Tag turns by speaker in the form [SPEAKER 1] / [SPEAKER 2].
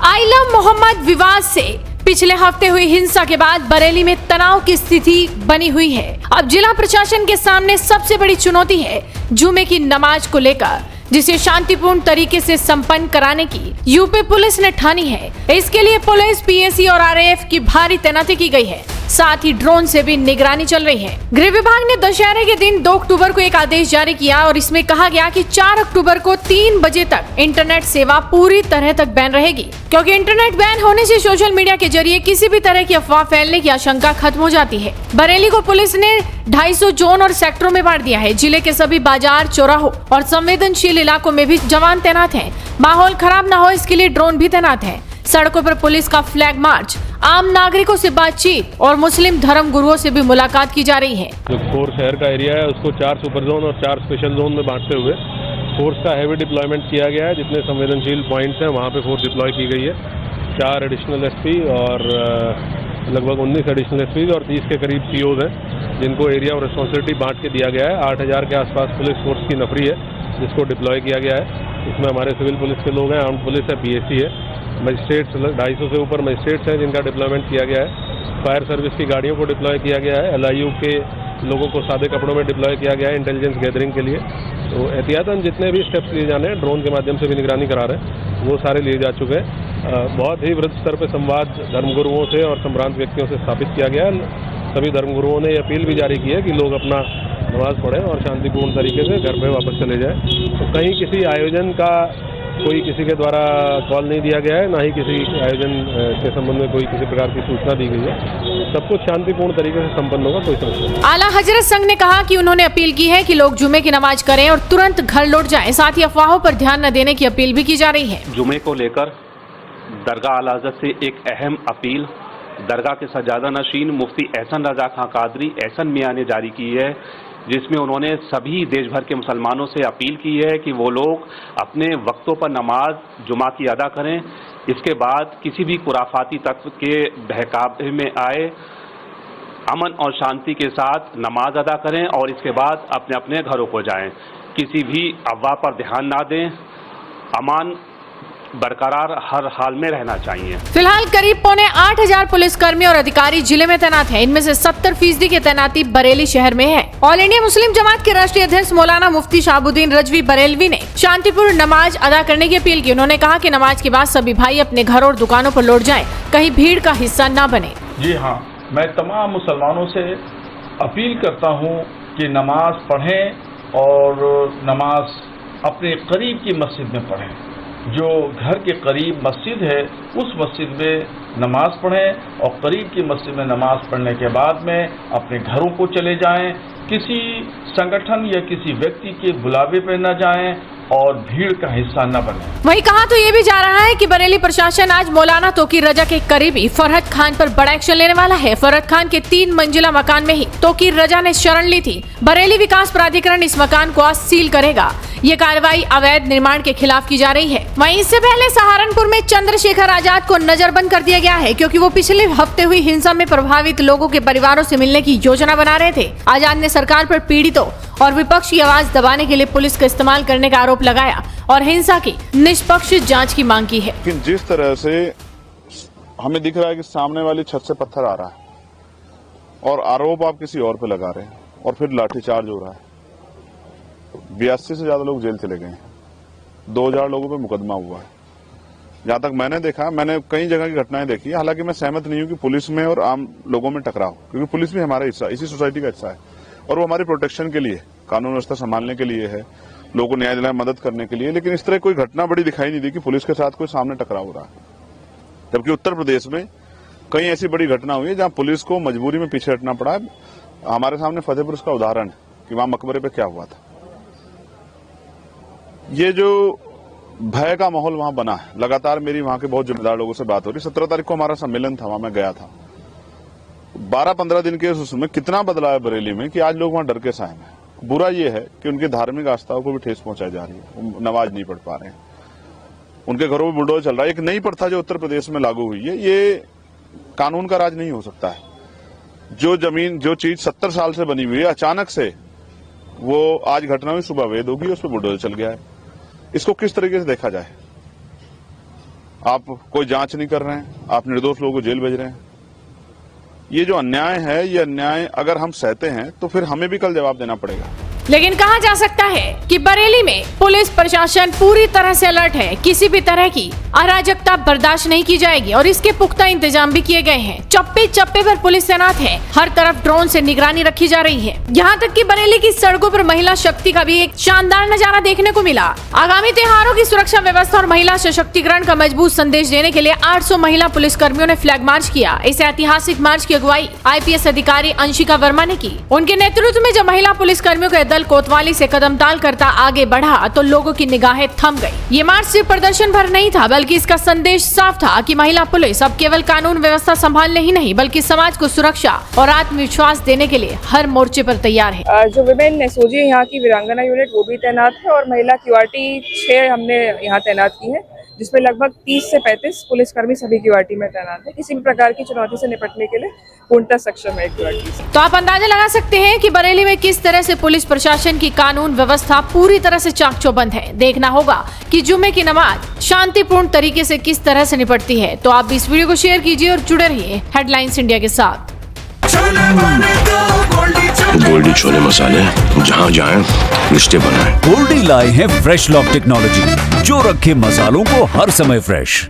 [SPEAKER 1] आइला मोहम्मद विवाद से पिछले हफ्ते हुई हिंसा के बाद बरेली में तनाव की स्थिति बनी हुई है। अब जिला प्रशासन के सामने सबसे बड़ी चुनौती है जुमे की नमाज को लेकर, जिसे शांतिपूर्ण तरीके से संपन्न कराने की यूपी पुलिस ने ठानी है। इसके लिए पुलिस, पीएसी और आरएएफ की भारी तैनाती की गई है। साथ ही ड्रोन से भी निगरानी चल रही है। गृह विभाग ने दशहरे के दिन 2 अक्टूबर को एक आदेश जारी किया और इसमें कहा गया कि 4 अक्टूबर को 3 बजे तक इंटरनेट सेवा पूरी तरह तक बैन रहेगी, क्योंकि इंटरनेट बैन होने से सोशल मीडिया के जरिए किसी भी तरह की अफवाह फैलने की आशंका खत्म हो जाती है। बरेली को पुलिस ने 250 जोन और सेक्टरों में बांट दिया है। जिले के सभी बाजार, चौराहों और संवेदनशील इलाकों में भी जवान तैनात हैं। माहौल खराब न हो इसके लिए ड्रोन भी तैनात है। सड़कों पर पुलिस का फ्लैग मार्च, आम नागरिकों से बातचीत और मुस्लिम धर्म गुरुओं से भी मुलाकात की जा रही है।
[SPEAKER 2] जो कोर शहर का एरिया है उसको 4 सुपर जोन और 4 स्पेशल जोन में बांटते हुए फोर्स का हैवी डिप्लॉयमेंट किया गया है। जितने संवेदनशील पॉइंट्स हैं वहाँ पे फोर्स डिप्लॉय की गई है। 4 एडिशनल एसपी और लगभग 19 एडिशनल एसपी और 30 के करीब सीओज हैं, जिनको एरिया ऑफ रिस्पॉन्सिबिलिटी बांट के दिया गया है। 8000 के आसपास पुलिस फोर्स की नफरी है जिसको डिप्लॉय किया गया है। इसमें हमारे सिविल पुलिस के लोग हैं, आर्म्ड पुलिस है, पीएसी है, मजिस्ट्रेट्स 250 से ऊपर मजिस्ट्रेट्स हैं जिनका डिप्लॉयमेंट किया गया है। फायर सर्विस की गाड़ियों को डिप्लॉय किया गया है। एलआईयू के लोगों को सादे कपड़ों में डिप्लॉय किया गया है इंटेलिजेंस गैदरिंग के लिए। तो एहतियातन जितने भी स्टेप्स लिए जाने हैं, ड्रोन के माध्यम से भी निगरानी करा रहे हैं, वो सारे लिए जा चुके हैं। बहुत ही वृहद स्तर पर संवाद धर्मगुरुओं से और संभ्रांत व्यक्तियों से स्थापित किया गया है। सभी धर्मगुरुओं ने अपील भी जारी की है कि लोग अपना नमाज पढ़ें और शांतिपूर्ण तरीके से घर पे वापस चले जाएं। तो कहीं किसी आयोजन का कोई किसी के द्वारा कॉल नहीं दिया गया है, ना ही किसी आयोजन के संबंध में कोई किसी प्रकार की सूचना दी गई है। सब कुछ शांतिपूर्ण तरीके से संपन्न होगा, कोई समस्या नहीं।
[SPEAKER 1] आला हजरत संघ ने कहा कि उन्होंने अपील की है कि लोग जुमे की नमाज करें और तुरंत घर लौट जाएं। साथ ही अफवाहों पर ध्यान न देने की अपील भी की जा रही है।
[SPEAKER 3] जुमे को लेकर दरगाह आला हजरत से एक अहम अपील दरगाह के सजादा नशीन मुफ्ती एहसन रजा खां कादरी एहसन मियां ने जारी की है, जिसमें उन्होंने सभी देश भर के मुसलमानों से अपील की है कि वो लोग अपने वक्तों पर नमाज जुमा की अदा करें। इसके बाद किसी भी खुराफाती तत्व के बहकावे में आए, अमन और शांति के साथ नमाज अदा करें और इसके बाद अपने अपने घरों को जाएं। किसी भी अफवाह पर ध्यान ना दें। अमान बरकरार हर हाल में रहना चाहिए।
[SPEAKER 1] फिलहाल करीब 8,500 पुलिसकर्मी और अधिकारी जिले में तैनात हैं। इनमें से 70% की तैनाती बरेली शहर में है। ऑल इंडिया मुस्लिम जमात के राष्ट्रीय अध्यक्ष मौलाना मुफ्ती शहाबुद्दीन रजवी बरेलवी ने शांतिपूर्ण नमाज अदा करने की अपील की। उन्होंने कहा कि नमाज के बाद सभी भाई अपने घरों और दुकानों पर लौट जाएं, कहीं भीड़ का हिस्सा न बने।
[SPEAKER 4] जी हाँ, मैं तमाम मुसलमानों से अपील करता हूँ कि नमाज पढ़ें और नमाज अपने करीब की मस्जिद में पढ़ें। जो घर के करीब मस्जिद है उस मस्जिद में नमाज पढ़ें और करीब की मस्जिद में नमाज पढ़ने के बाद में अपने घरों को चले जाएं। किसी संगठन या किसी व्यक्ति के बुलावे पर न जाएं और भीड़ का हिस्सा न बने।
[SPEAKER 1] वहीं कहा तो ये भी जा रहा है कि बरेली प्रशासन आज मौलाना तोकीर रजा के करीबी फरहत खान पर बड़ा एक्शन लेने वाला है। फरहत खान के 3 मंजिला मकान में ही तोकीर रजा ने शरण ली थी। बरेली विकास प्राधिकरण इस मकान को आज सील करेगा। ये कार्रवाई अवैध निर्माण के खिलाफ की जा रही है। वहीं इससे पहले सहारनपुर में चंद्रशेखर आजाद को नजरबंद कर दिया गया है, क्योंकि वो पिछले हफ्ते हुई हिंसा में प्रभावित लोगों के परिवारों से मिलने की योजना बना रहे थे। आजाद ने सरकार पर पीड़ितों और विपक्ष की आवाज दबाने के लिए पुलिस का इस्तेमाल करने का आरोप लगाया और हिंसा की निष्पक्ष जांच की मांग की है।
[SPEAKER 5] लेकिन जिस तरह से हमें दिख रहा है कि सामने वाली छत से पत्थर आ रहा है और आरोप आप किसी और पे लगा रहे हैं और फिर लाठीचार्ज हो रहा है। 82 से ज्यादा लोग जेल चले गए हैं। 2000 लोगों पे मुकदमा हुआ है। जहां तक मैंने देखा, मैंने कई जगह की घटनाएं देखी है। हालांकि मैं सहमत नहीं हूं कि पुलिस में और आम लोगों में टकराव, क्योंकि पुलिस भी हमारा हिस्सा, इसी सोसाइटी का हिस्सा है और वो हमारी प्रोटेक्शन के लिए, कानून व्यवस्था संभालने के लिए है, लोगों को न्याय दिलाने मदद करने के लिए। लेकिन इस तरह कोई घटना बड़ी दिखाई नहीं दी कि पुलिस के साथ कोई सामने टकराव हो रहा है। जबकि उत्तर प्रदेश में कई ऐसी बड़ी घटना हुई है जहां पुलिस को मजबूरी में पीछे हटना पड़ा है। हमारे सामने फतेहपुर का उदाहरण है कि वहां मकबरे पे क्या हुआ था। ये जो भय का माहौल वहां बना है, लगातार मेरी वहां के बहुत जिम्मेदार लोगों से बात हो रही। 17 तारीख को हमारा सम्मेलन था, वहां मैं गया था। 12-15 दिन के उसमें कितना बदलाव है बरेली में कि आज लोग वहां डर के साए हैं। बुरा ये है कि उनकी धार्मिक आस्थाओं को भी ठेस पहुंचाई जा रही है। वो नमाज नहीं पढ़ पा रहे हैं, उनके घरों में बुलडोजर चल रहा है। एक नई प्रथा जो उत्तर प्रदेश में लागू हुई है, ये कानून का राज नहीं हो सकता है। जो जमीन, जो चीज 70 साल से बनी हुई है, अचानक से वो आज घटना हुई, सुबह वेद होगी, उस पर बुलडोजर चल गया है। इसको किस तरीके से देखा जाए? आप कोई जांच नहीं कर रहे हैं, आप निर्दोष लोगों को जेल भेज रहे हैं। ये जो अन्याय है, ये अन्याय अगर हम सहते हैं तो फिर हमें भी कल जवाब देना पड़ेगा।
[SPEAKER 1] लेकिन कहा जा सकता है कि बरेली में पुलिस प्रशासन पूरी तरह से अलर्ट है। किसी भी तरह की अराजकता बर्दाश्त नहीं की जाएगी और इसके पुख्ता इंतजाम भी किए गए हैं। चप्पे चप्पे पर पुलिस तैनात है, हर तरफ ड्रोन से निगरानी रखी जा रही है। यहाँ तक कि बरेली की सड़कों पर महिला शक्ति का भी एक शानदार नजारा देखने को मिला। आगामी त्योहारों की सुरक्षा व्यवस्था और महिला सशक्तिकरण का मजबूत संदेश देने के लिए 800 महिला पुलिस कर्मियों ने फ्लैग मार्च किया। इस ऐतिहासिक मार्च की अगुवाई IPS अधिकारी अंशिका वर्मा ने की। उनके नेतृत्व में जब महिला पुलिस कर्मियों का दल कोतवाली से कदम ताल करता आगे बढ़ा तो लोगों की निगाहें थम गई। ये मार्च सिर्फ प्रदर्शन भर नहीं था, बल्कि इसका संदेश साफ था कि महिला पुलिस अब केवल कानून व्यवस्था संभालने ही नहीं, बल्कि समाज को सुरक्षा और आत्मविश्वास देने के लिए हर मोर्चे पर तैयार है।
[SPEAKER 6] जो विमेन एसओजी यहाँ की वीरांगना यूनिट वो भी तैनात है और महिला QRT 6 हमने यहाँ तैनात की है, जिसमें लगभग 30 से 35 पुलिसकर्मी सभी QRT में तैनात है। किसी भी प्रकार की चुनौती से निपटने के लिए पूर्णतः सक्षम है QRT से।
[SPEAKER 1] तो आप अंदाजा लगा सकते हैं कि बरेली में किस तरह से पुलिस प्रशासन की कानून व्यवस्था पूरी तरह से चाक चौबंद है। देखना होगा कि जुमे की नमाज शांतिपूर्ण तरीके से किस तरह से निपटती है। तो आप इस वीडियो को शेयर कीजिए और जुड़े रहिए हेडलाइंस इंडिया के साथ।
[SPEAKER 7] गोल्डी छोले मसाले, जहाँ जाएं रिश्ते बनाएं।
[SPEAKER 8] गोल्डी लाए हैं फ्रेश लॉक टेक्नोलॉजी, जो रखे मसालों को हर समय फ्रेश।